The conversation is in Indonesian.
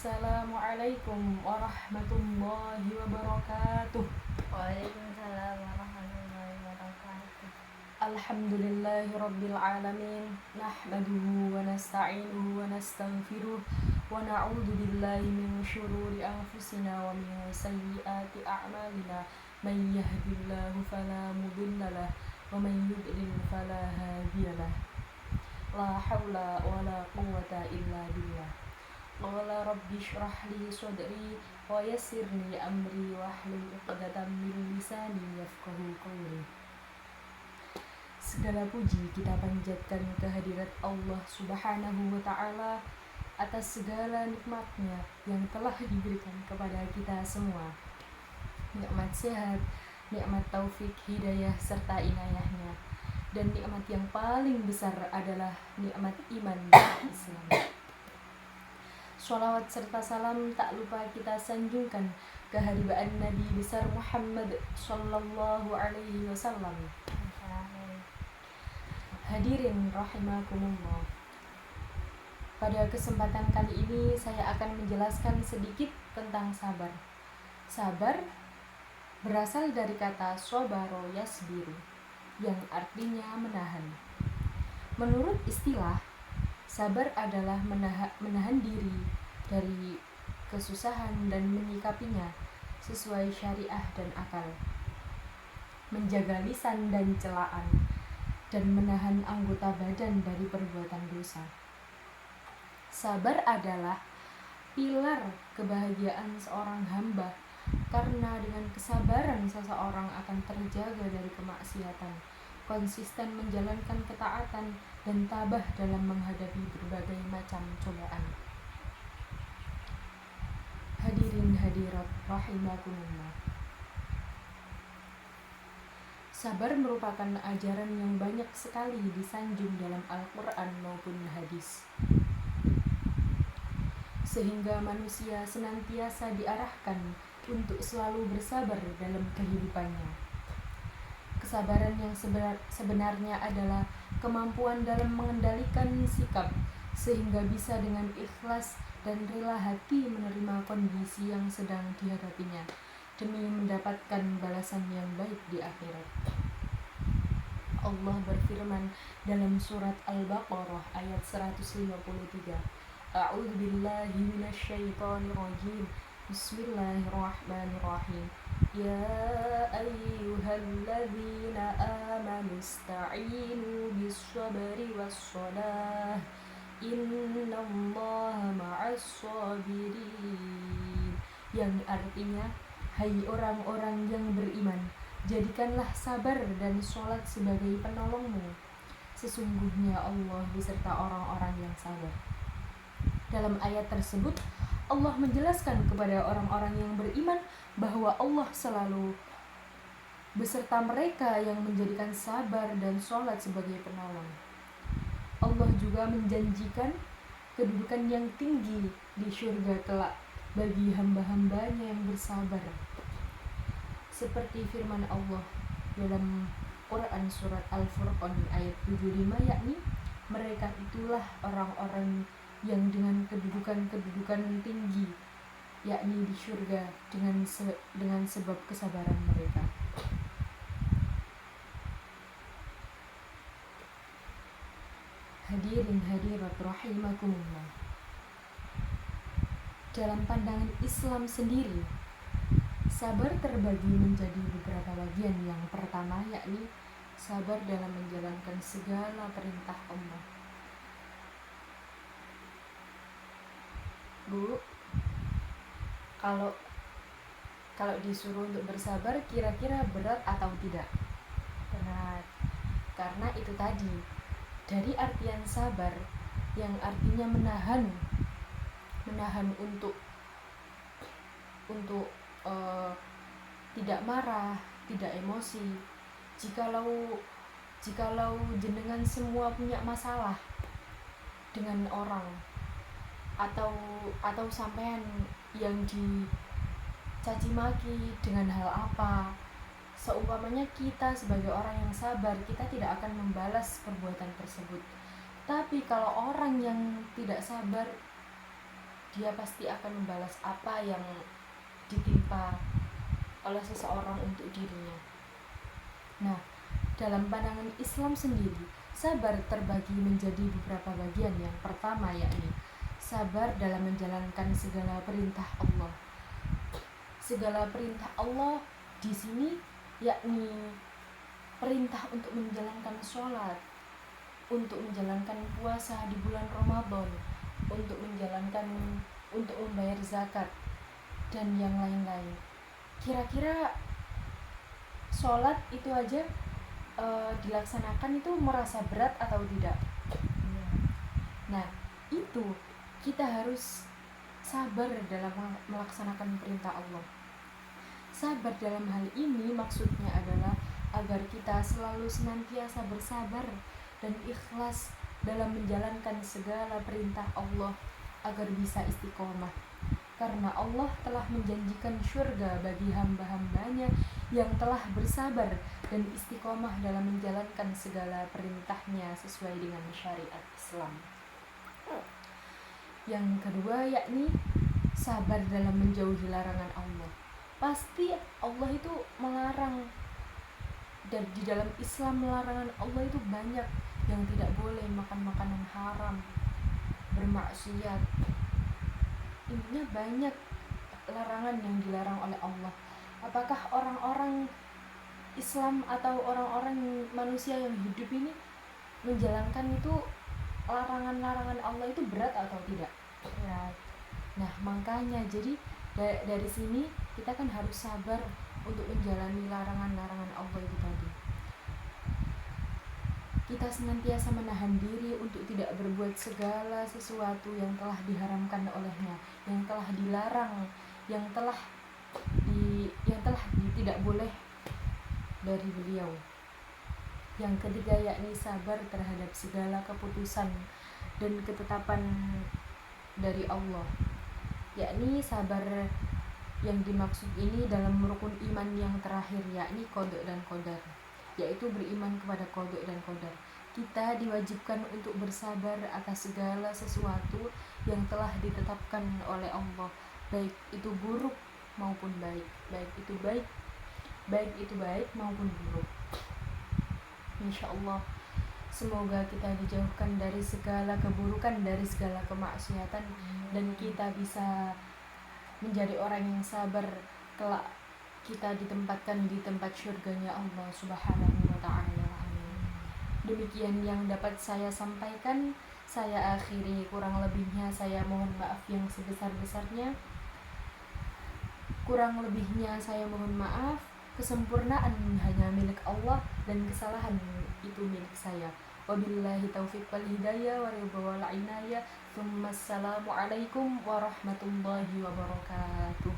Assalamualaikum warahmatullahi wabarakatuh. Waalaikumsalam warahmatullahi wabarakatuh. Alhamdulillahi rabbil alamin. Nahmaduhu wa nasta'inuhu wa nastaghfiruh wa na'udzu billahi min syururi anfusina wa min sayyiati a'malina. Man yahdihillahu fala mudilla lahu wa man yudlil fala hadiyalah. La haula wa la quwwata illa billah. Qala rabbi shrah li sadri wa yassir li amri wahlul 'uqdatam min lisani yafqahu qawli. Segala puji kita panjatkan kehadirat Allah Subhanahu wa taala atas segala nikmatnya yang telah diberikan kepada kita semua. Nikmat sehat, nikmat taufik, hidayah serta inayahnya. Dan nikmat yang paling besar adalah nikmat iman dan Islam. Sholawat serta salam tak lupa kita sanjungkan kehadiran Nabi besar Muhammad Sallallahu Alaihi Wasallam. Hadirin rahimakumullah. Pada kesempatan kali ini saya akan menjelaskan sedikit tentang sabar. Sabar berasal dari kata sobaro yasbiru, yang artinya menahan. Menurut istilah, sabar adalah menahan diri dari kesusahan dan menyikapinya sesuai syariah dan akal, menjaga lisan dan celaan, dan menahan anggota badan dari perbuatan dosa. Sabar adalah pilar kebahagiaan seorang hamba, karena dengan kesabaran seseorang akan terjaga dari kemaksiatan, konsisten menjalankan ketaatan, dan tabah dalam menghadapi berbagai macam cobaan. Hadirin hadirat rahimakumullah. Sabar merupakan ajaran yang banyak sekali disanjung dalam Al-Quran maupun hadis, sehingga manusia senantiasa diarahkan untuk selalu bersabar dalam kehidupannya. Kesabaran yang sebenarnya adalah kemampuan dalam mengendalikan sikap sehingga bisa dengan ikhlas dan rela hati menerima kondisi yang sedang dihadapinya demi mendapatkan balasan yang baik di akhirat. Allah berfirman dalam surat Al-Baqarah ayat 153. A'udzu billahi minasyaitonir rajim. Bismillahirrahmanirrahim. Ya ayyuhalladzina amanu ista'inu bis-sabri was-shalah. Innallaha ma'as-sabirin. Yang artinya, hai orang-orang yang beriman, jadikanlah sabar dan sholat sebagai penolongmu. Sesungguhnya Allah beserta orang-orang yang sabar. Dalam ayat tersebut, Allah menjelaskan kepada orang-orang yang beriman bahwa Allah selalu beserta mereka yang menjadikan sabar dan sholat sebagai penolong. Allah juga menjanjikan kedudukan yang tinggi di syurga kelak bagi hamba-hambanya yang bersabar. Seperti firman Allah dalam Quran surat Al-Furqan ayat 75, yakni mereka itulah orang-orang yang dengan kedudukan tinggi, yakni di syurga dengan sebab kesabaran mereka. Hadirin hadirat rahimakumullah. Dalam pandangan Islam sendiri, sabar terbagi menjadi beberapa bagian. Yang pertama yakni sabar dalam menjalankan segala perintah Allah. Bu, kalau disuruh untuk bersabar, kira-kira berat atau tidak? Berat. Karena itu tadi, dari artian sabar yang artinya menahan untuk tidak marah, tidak emosi. Jikalau jenengan semua punya masalah dengan orang, atau sampean yang dicaci maki dengan hal apa, seumpamanya kita sebagai orang yang sabar, kita tidak akan membalas perbuatan tersebut. Tapi kalau orang yang tidak sabar, dia pasti akan membalas apa yang ditimpa oleh seseorang untuk dirinya. Nah, dalam pandangan Islam sendiri, sabar terbagi menjadi beberapa bagian. Yang pertama yakni sabar dalam menjalankan segala perintah Allah. Segala perintah Allah di sini yakni perintah untuk menjalankan sholat, untuk menjalankan puasa di bulan Ramadan, untuk membayar zakat dan yang lain-lain. Kira-kira sholat itu aja dilaksanakan itu merasa berat atau tidak? Nah, itu kita harus sabar dalam melaksanakan perintah Allah. Sabar dalam hal ini maksudnya adalah agar kita selalu senantiasa bersabar dan ikhlas dalam menjalankan segala perintah Allah agar bisa istiqomah. Karena Allah telah menjanjikan syurga bagi hamba-hambanya yang telah bersabar dan istiqomah dalam menjalankan segala perintahnya sesuai dengan syariat Islam. Yang kedua yakni sabar dalam menjauhi larangan Allah. Pasti Allah itu melarang, dan di dalam Islam larangan Allah itu banyak, yang tidak boleh makan makanan haram, bermaksiat. Intinya banyak larangan yang dilarang oleh Allah. Apakah orang-orang Islam atau orang-orang manusia yang hidup ini menjalankan itu larangan-larangan Allah itu berat atau tidak? Berat. Nah, makanya jadi dari sini kita kan harus sabar untuk menjalani larangan-larangan Allah itu tadi. Kita senantiasa menahan diri untuk tidak berbuat segala sesuatu yang telah diharamkan olehnya, yang telah dilarang, yang telah tidak boleh dari beliau. Yang ketiga yakni sabar terhadap segala keputusan dan ketetapan dari Allah. Yakni sabar yang dimaksud ini dalam rukun iman yang terakhir, yakni qada dan qadar, yaitu beriman kepada qada dan qadar. Kita diwajibkan untuk bersabar atas segala sesuatu yang telah ditetapkan oleh Allah, baik itu buruk maupun baik, baik itu baik maupun buruk. Insyaallah semoga kita dijauhkan dari segala keburukan, dari segala kemaksiatan, dan kita bisa menjadi orang yang sabar kelak kita ditempatkan di tempat syurganya Allah Subhanahu wa ta'ala. Amin. Demikian yang dapat saya sampaikan, saya akhiri. Kurang lebihnya saya mohon maaf yang sebesar-besarnya. Kurang lebihnya saya mohon maaf. Kesempurnaan hanya milik Allah dan kesalahan itu milik saya. Wabillahi taufiq wal hidayah wa ridha wal inayah. Assalamualaikum warahmatullahi wabarakatuh.